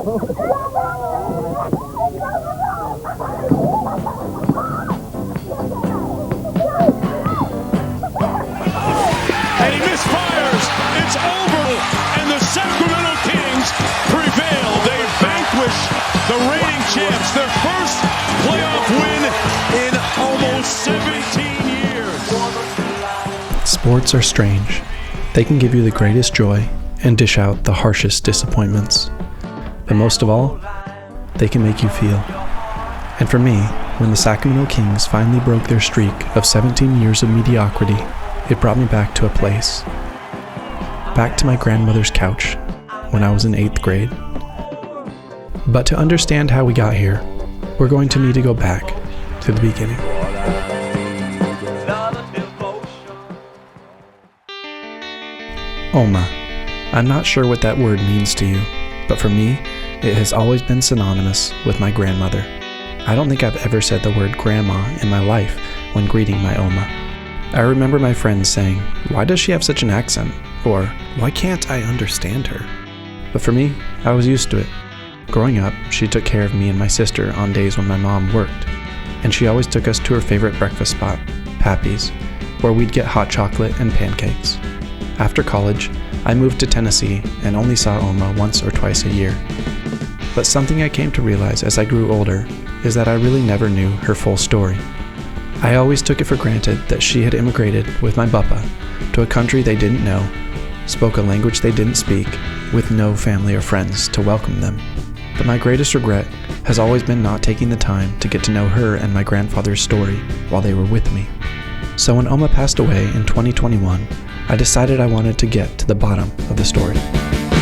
And he misfires. It's over. And the Sacramento Kings prevail. They vanquish the reigning champs. Their first playoff win in almost 17 years. Sports are strange. They can give you the greatest joy and dish out the harshest disappointments. But most of all, they can make you feel. And for me, when the Sacramento Kings finally broke their streak of 17 years of mediocrity, it brought me back to a place. Back to my grandmother's couch when I was in 8th grade. But to understand how we got here, we're going to need to go back to the beginning. Oma. I'm not sure what that word means to you, but for me, it has always been synonymous with my grandmother. I don't think I've ever said the word grandma in my life when greeting my Oma. I remember my friends saying, "Why does she have such an accent?" Or, "Why can't I understand her?" But for me, I was used to it. Growing up, she took care of me and my sister on days when my mom worked, and she always took us to her favorite breakfast spot, Pappy's, where we'd get hot chocolate and pancakes. After college, I moved to Tennessee and only saw Oma once or twice a year. But something I came to realize as I grew older is that I really never knew her full story. I always took it for granted that she had immigrated with my papa to a country they didn't know, spoke a language they didn't speak, with no family or friends to welcome them. But my greatest regret has always been not taking the time to get to know her and my grandfather's story while they were with me. So when Oma passed away in 2021, I decided I wanted to get to the bottom of the story.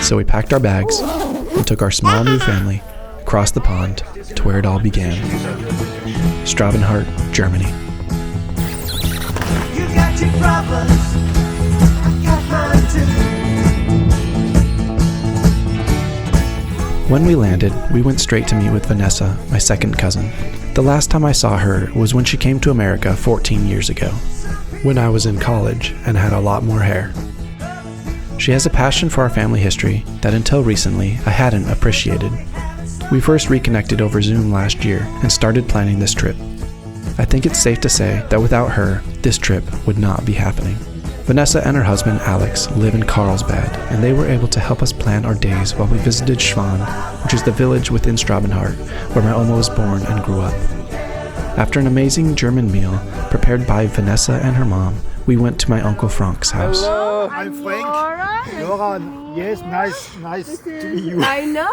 So we packed our bags and took our small new family across the pond to where it all began. Strabenhart, Germany. You got your problems, I got mine too. When we landed, we went straight to meet with Vanessa, my second cousin. The last time I saw her was when she came to America 14 years ago, when I was in college and had a lot more hair. She has a passion for our family history that until recently I hadn't appreciated. We first reconnected over Zoom last year and started planning this trip. I think it's safe to say that without her, this trip would not be happening. Vanessa and her husband Alex live in Carlsbad, and they were able to help us plan our days while we visited Schwan, which is the village within Strabenhart, where my Oma was born and grew up. After an amazing German meal prepared by Vanessa and her mom, we went to my Uncle Frank's house. Hello, I'm Frank. Laura, yes, nice to meet you. I know.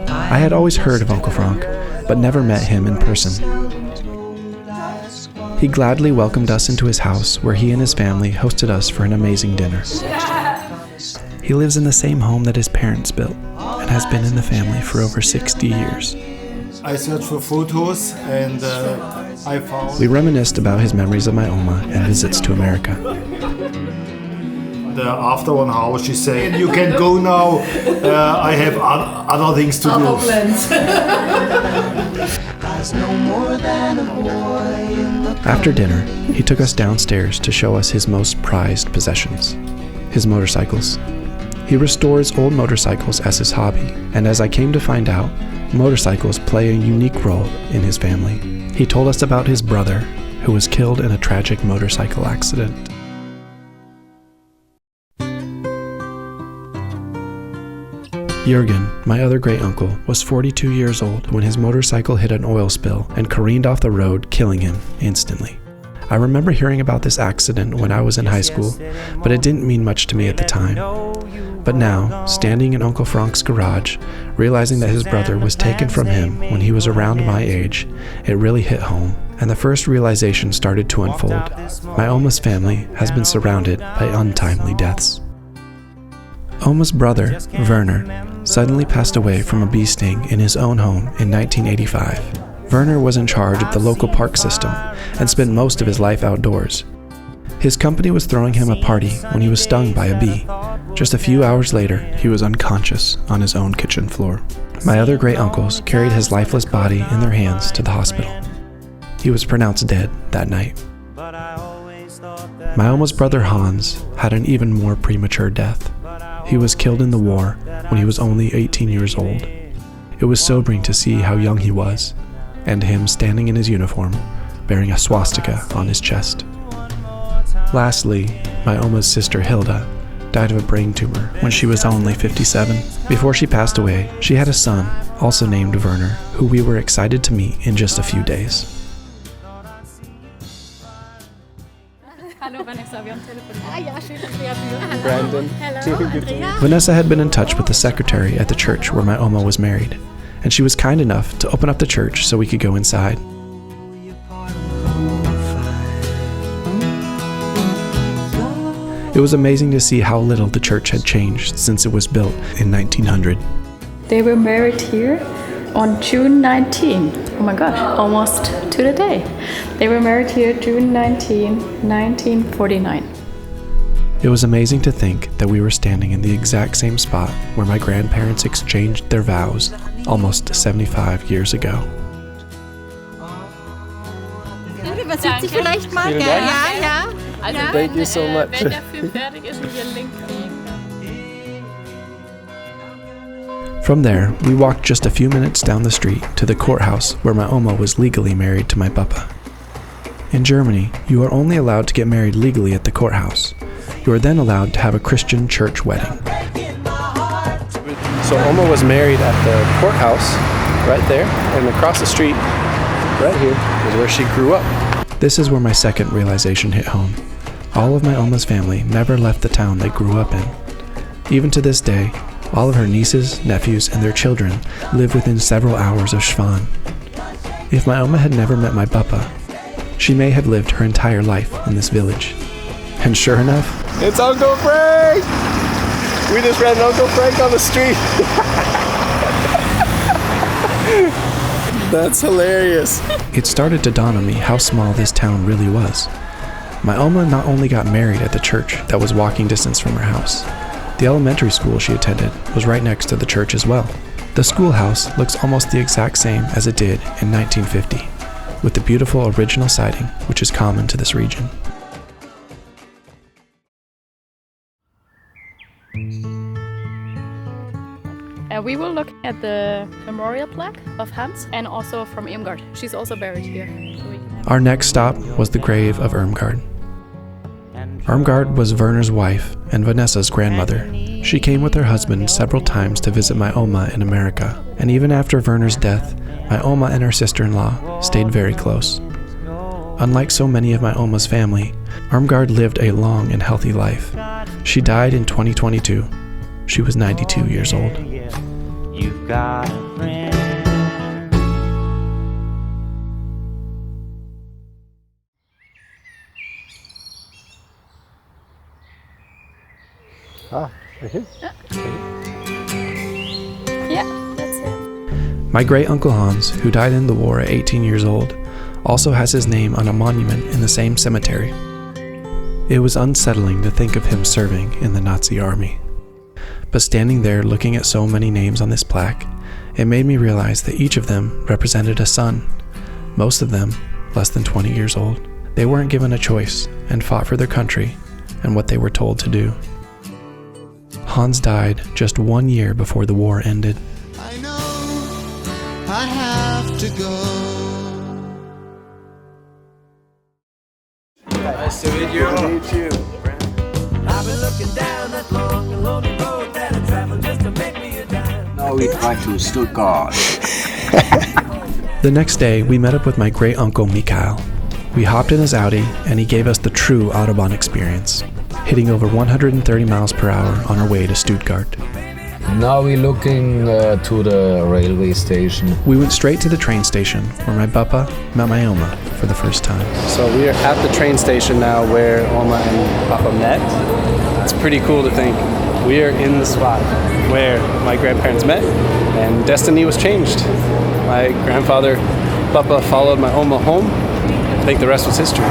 I had always heard of Uncle Frank, but never met him in person. He gladly welcomed us into his house, where he and his family hosted us for an amazing dinner. He lives in the same home that his parents built, and has been in the family for over 60 years. I searched for photos and I found We reminisced about his memories of my Oma and visits to America. after 1 hour she said, "You can go now, I have other things to do." After dinner, he took us downstairs to show us his most prized possessions, his motorcycles. He restores old motorcycles as his hobby, and as I came to find out, motorcycles play a unique role in his family. He told us about his brother, who was killed in a tragic motorcycle accident. Jürgen, my other great-uncle, was 42 years old when his motorcycle hit an oil spill and careened off the road, killing him instantly. I remember hearing about this accident when I was in high school, but it didn't mean much to me at the time. But now, standing in Uncle Frank's garage, realizing that his brother was taken from him when he was around my age, it really hit home, and the first realization started to unfold. My Oma's family has been surrounded by untimely deaths. Oma's brother, Werner, suddenly passed away from a bee sting in his own home in 1985. Werner was in charge of the local park system and spent most of his life outdoors. His company was throwing him a party when he was stung by a bee. Just a few hours later, he was unconscious on his own kitchen floor. My other great-uncles carried his lifeless body in their hands to the hospital. He was pronounced dead that night. My Oma's brother Hans had an even more premature death. He was killed in the war when he was only 18 years old. It was sobering to see how young he was, and him standing in his uniform, bearing a swastika on his chest. Lastly, my Oma's sister Hilda died of a brain tumor when she was only 57. Before she passed away, she had a son, also named Werner, who we were excited to meet in just a few days. Brandan. Vanessa had been in touch with the secretary at the church where my Oma was married, and she was kind enough to open up the church so we could go inside. It was amazing to see how little the church had changed since it was built in 1900. They were married here on June 19. Oh my God, almost to the day. They were married here June 19, 1949. It was amazing to think that we were standing in the exact same spot where my grandparents exchanged their vows almost 75 years ago. Übersetzt sich vielleicht mal? Vielen Ja, Dank. ja. Thank you so much. Wenn der Film fertig ist und wir einen Link kriegen. From there, we walked just a few minutes down the street to the courthouse where my Oma was legally married to my Papa. In Germany, you are only allowed to get married legally at the courthouse. You are then allowed to have a Christian church wedding. So Oma was married at the courthouse, right there, and across the street, right here, is where she grew up. This is where my second realization hit home. All of my Oma's family never left the town they grew up in. Even to this day, all of her nieces, nephews, and their children live within several hours of Schwan. If my Oma had never met my Papa, she may have lived her entire life in this village. And sure enough, It's Uncle Frank! We just ran Uncle Frank on the street. That's hilarious. it started to dawn on me how small this town really was. My Oma not only got married at the church that was walking distance from her house, the elementary school she attended was right next to the church as well. The schoolhouse looks almost the exact same as it did in 1950, with the beautiful original siding which is common to this region. We will look at the memorial plaque of Hans and also from Irmgard. She's also buried here. Our next stop was the grave of Irmgard. Irmgard was Werner's wife and Vanessa's grandmother. She came with her husband several times to visit my Oma in America, and even after Werner's death, my Oma and her sister-in-law stayed very close. Unlike so many of my Oma's family, Irmgard lived a long and healthy life. She died in 2022. She was 92 years old. You've got a friend. Ah, right here. Yeah, that's it. My great-uncle Hans, who died in the war at 18 years old, also has his name on a monument in the same cemetery. It was unsettling to think of him serving in the Nazi army. But standing there looking at so many names on this plaque, it made me realize that each of them represented a son, most of them less than 20 years old. They weren't given a choice and fought for their country and what they were told to do. Hans died just 1 year before the war ended. I know I have to go. Nice to meet you. I've been looking down that long and lonely road that I traveled just to make me a dime. Now we try to Stuttgart. The next day, we met up with my great-uncle Mikhail. We hopped in his Audi, and he gave us the true Autobahn experience, hitting over 130 miles per hour on our way to Stuttgart. Now we're looking to the railway station. We went straight to the train station, where my Papa met my Oma for the first time. So we are at the train station now where Oma and Papa met. It's pretty cool to think we are in the spot where my grandparents met and destiny was changed. My grandfather, Papa, followed my Oma home. I think the rest was history.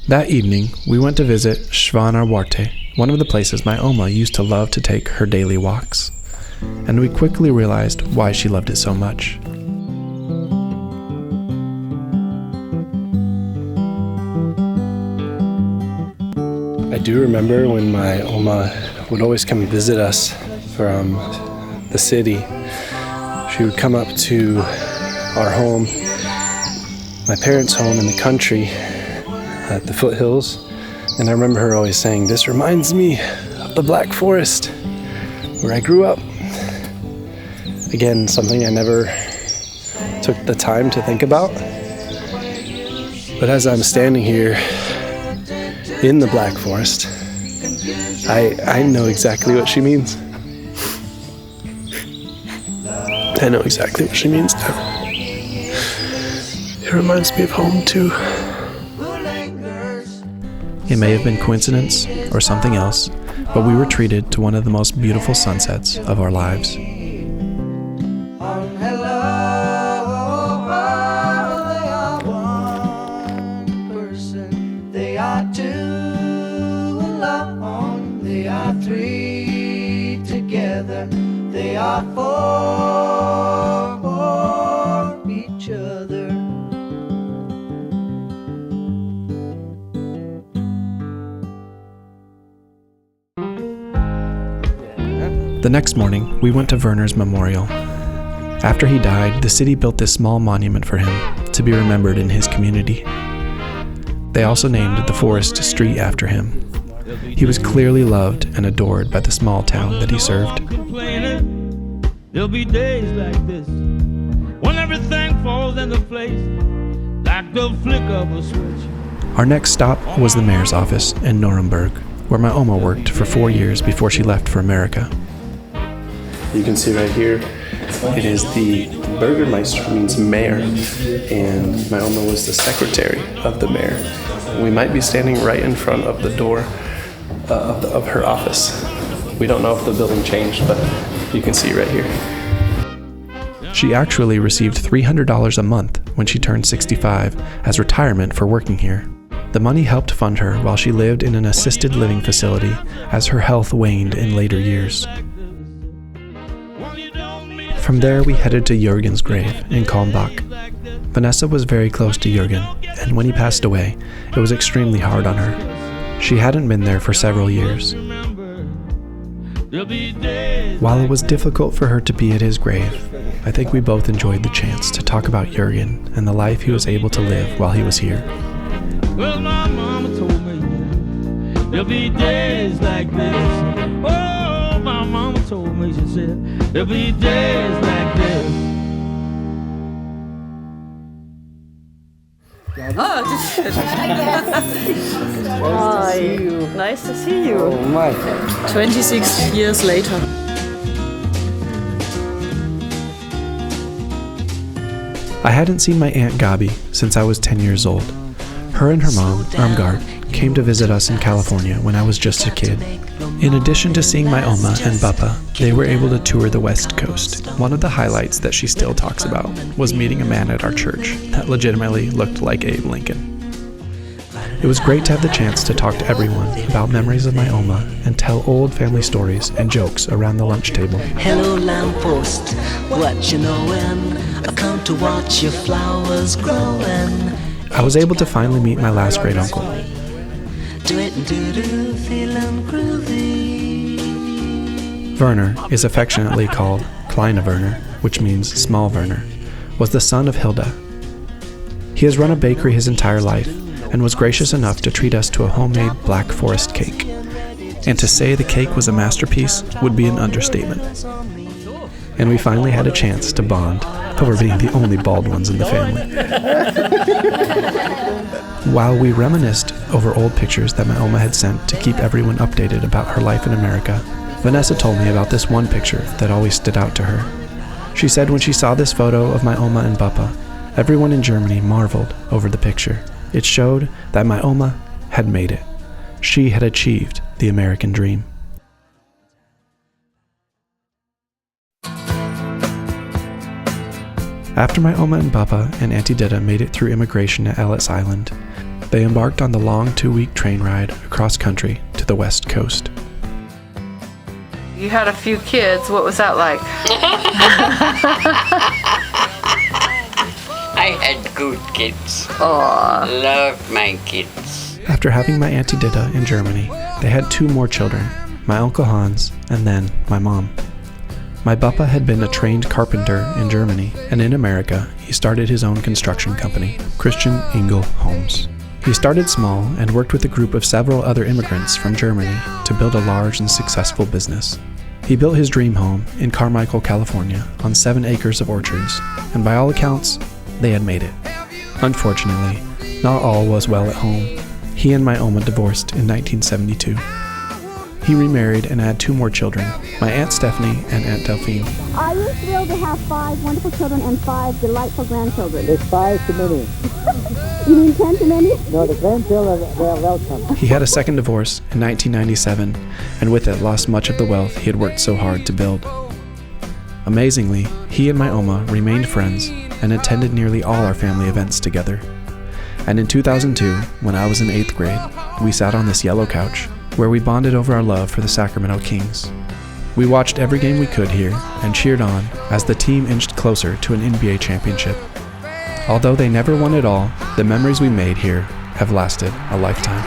That evening, we went to visit Schwanarwarte, one of the places my Oma used to love to take her daily walks. And we quickly realized why she loved it so much. I do remember when my Oma would always come visit us from the city. She would come up to our home, my parents' home in the country at the foothills, and I remember her always saying, "This reminds me of the Black Forest where I grew up." Again, something I never took the time to think about. But as I'm standing here in the Black Forest, I know exactly what she means. I know exactly what she means now. It reminds me of home too. It may have been coincidence or something else, but we were treated to one of the most beautiful sunsets of our lives. They are two alone, they are three together, they are four for each other. The next morning, we went to Werner's memorial. After he died, the city built this small monument for him to be remembered in his community. They also named the forest street after him. He was clearly loved and adored by the small town that he served. There'll be days like this when everything falls into place like the flick of a switch. Our next stop was the mayor's office in Nuremberg, where my Oma worked for 4 years before she left for America. You can see right here, it is the Bürgermeister, means mayor, and my Oma was the secretary of the mayor. We might be standing right in front of the door of her office. We don't know if the building changed, but you can see right here. She actually received $300 a month when she turned 65 as retirement for working here. The money helped fund her while she lived in an assisted living facility as her health waned in later years. From there, we headed to Jürgen's grave in Kalmbach. Vanessa was very close to Jürgen, and when he passed away, it was extremely hard on her. She hadn't been there for several years. While it was difficult for her to be at his grave, I think we both enjoyed the chance to talk about Jürgen and the life he was able to live while he was here. Well, my mama told me there'll be days like this. Oh, my mama told me, she said, there'll be days like this. Oh, hi. Nice to see you. Oh my. 26 years later. I hadn't seen my Aunt Gabi since I was 10 years old. Her and her mom, Irmgard, came to visit us in California when I was just a kid. In addition to seeing my Oma and Papa, they were able to tour the West Coast. One of the highlights that she still talks about was meeting a man at our church that legitimately looked like Abe Lincoln. It was great to have the chance to talk to everyone about memories of my Oma and tell old family stories and jokes around the lunch table. Hello lamppost, what you knowin'? I come to watch your flowers growin'. I was able to finally meet my last great uncle. Do it and do feelin' groovy. Werner is affectionately called Kleine Werner, which means small Werner, was the son of Hilda. He has run a bakery his entire life and was gracious enough to treat us to a homemade Black Forest cake. And to say the cake was a masterpiece would be an understatement. And we finally had a chance to bond over being the only bald ones in the family. While we reminisced over old pictures that my Oma had sent to keep everyone updated about her life in America, Vanessa told me about this one picture that always stood out to her. She said when she saw this photo of my Oma and Papa, everyone in Germany marveled over the picture. It showed that my Oma had made it. She had achieved the American dream. After my Oma and Papa and Auntie Dida made it through immigration at Ellis Island, they embarked on the long 2-week train ride across country to the West Coast. You had a few kids. What was that like? I had good kids. Aww. Loved my kids. After having my Auntie Dida in Germany, they had 2 more children, my Uncle Hans and then my mom. My Papa had been a trained carpenter in Germany, and in America, he started his own construction company, Christian Engel Homes. He started small and worked with a group of several other immigrants from Germany to build a large and successful business. He built his dream home in Carmichael, California, on 7 acres of orchards, and by all accounts, they had made it. Unfortunately, not all was well at home. He and my Oma divorced in 1972. He remarried and had 2 more children, my Aunt Stephanie and Aunt Delphine. Are you thrilled to have 5 wonderful children and 5 delightful grandchildren? There's 5 too many. You mean 10 too many? No, the grandchildren, they're welcome. He had a second divorce in 1997, and with it lost much of the wealth he had worked so hard to build. Amazingly, he and my Oma remained friends and attended nearly all our family events together. And in 2002, when I was in 8th grade, we sat on this yellow couch, where we bonded over our love for the Sacramento Kings. We watched every game we could here and cheered on as the team inched closer to an NBA championship. Although they never won it all, the memories we made here have lasted a lifetime.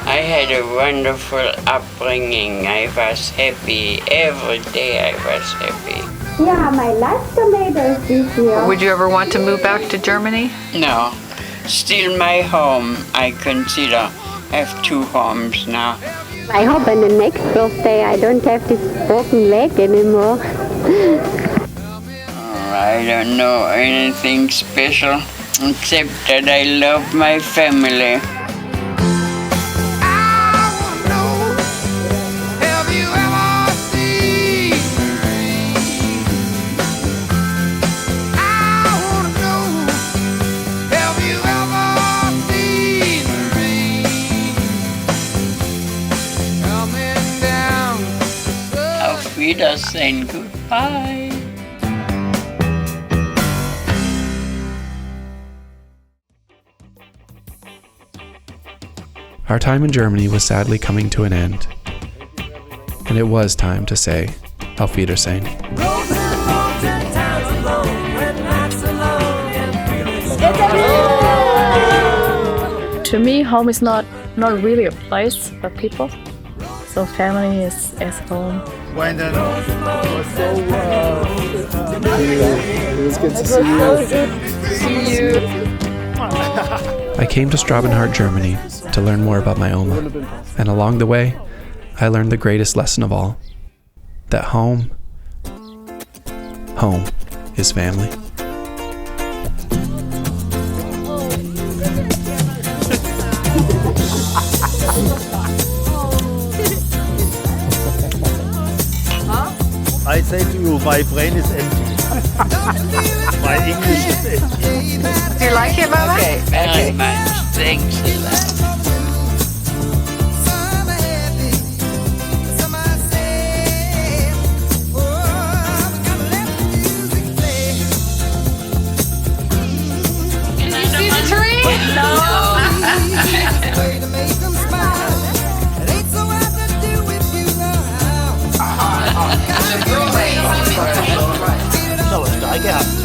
I had a wonderful upbringing. I was happy. Every day I was happy. Yeah, my last tomatoes this year. Would you ever want to move back to Germany? No. Still my home, I consider. I have 2 homes now. I hope on the next birthday I don't have this broken leg anymore. I don't know anything special, except that I love my family. Saying goodbye. Our time in Germany was sadly coming to an end, and it was time to say Auf Wiedersehen. To me, home is not really a place, but people. So family is as home. Brandan, it was good to see you. I came to Strabenhart, Germany to learn more about my Oma, and along the way, I learned the greatest lesson of all, that home is family. I say to you, my brain is empty. My English is empty. Do you like it, Mama? Okay, very much. Thanks a lot. Can you see the tree? No. So, steig ab.